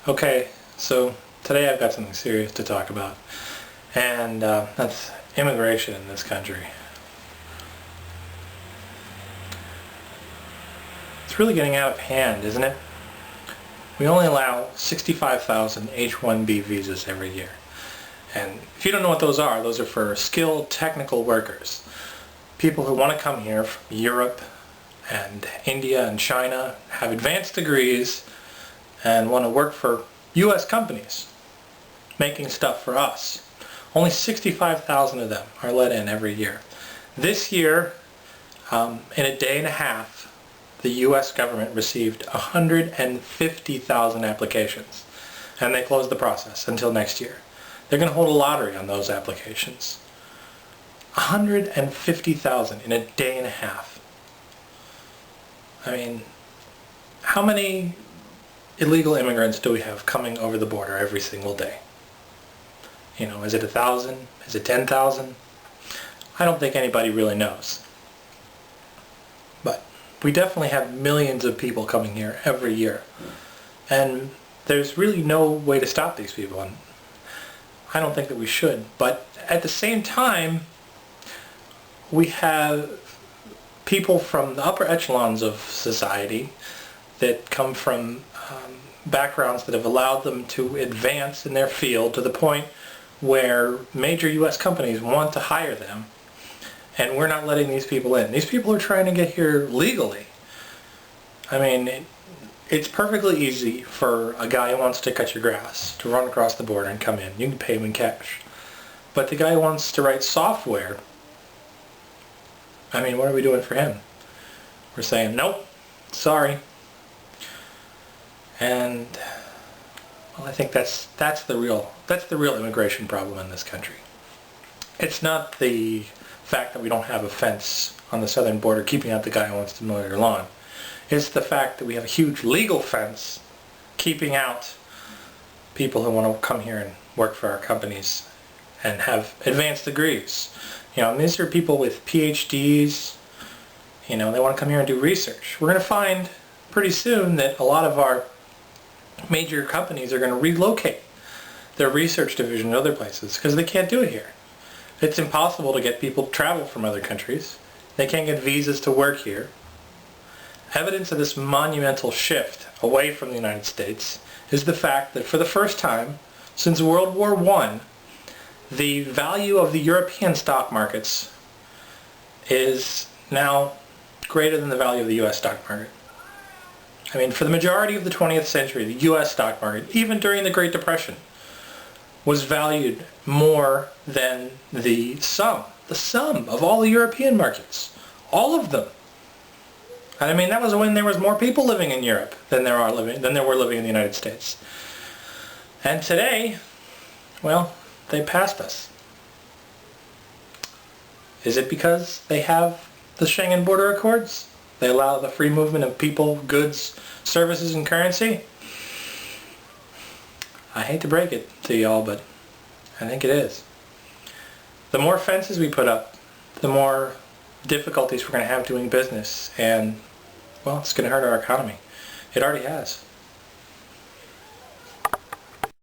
Okay, so today I've got something serious to talk about, and that's immigration in this country. It's really getting out of hand, isn't it? We only allow 65,000 H1B visas every year. And if you don't know what those are for skilled technical workers. People who want to come here from Europe and India and China, have advanced degrees, and want to work for U.S. companies making stuff for us. Only 65,000 of them are let in every year. This year, in a day and a half, the U.S. government received 150,000 applications, and they closed the process until next year. They're going to hold a lottery on those applications. 150,000 in a day and a half. I mean, how many illegal immigrants do we have coming over the border every single day? You know, is it 1,000? Is it 10,000? I don't think anybody really knows. But we definitely have millions of people coming here every year. And there's really no way to stop these people. And I don't think that we should. But at the same time, we have people from the upper echelons of society that come from backgrounds that have allowed them to advance in their field to the point where major U.S. companies want to hire them, and we're not letting these people in. These people are trying to get here legally. I mean, it's perfectly easy for a guy who wants to cut your grass to run across the border and come in. You can pay him in cash. But the guy who wants to write software, I mean, what are we doing for him? We're saying, nope, sorry. And well, I think that's the real immigration problem in this country. It's not the fact that we don't have a fence on the southern border keeping out the guy who wants to mow your lawn. It's the fact that we have a huge legal fence keeping out people who want to come here and work for our companies and have advanced degrees. You know, and these are people with PhDs. You know, they want to come here and do research. We're going to find pretty soon that a lot of our major companies are going to relocate their research division to other places because they can't do it here. It's impossible to get people to travel from other countries. They can't get visas to work here. Evidence of this monumental shift away from the United States is the fact that for the first time since World War I, the value of the European stock markets is now greater than the value of the U.S. stock market. I mean, for the majority of the 20th century, the U.S. stock market, even during the Great Depression, was valued more than the sum of all the European markets. All of them. And I mean, that was when there was more people living in Europe than there were living in the United States. And today, well, they passed us. Is it because they have the Schengen Border Accords? They allow the free movement of people, goods, services, and currency? I hate to break it to y'all, but I think it is. The more fences we put up, the more difficulties we're going to have doing business, and, well, it's going to hurt our economy. It already has.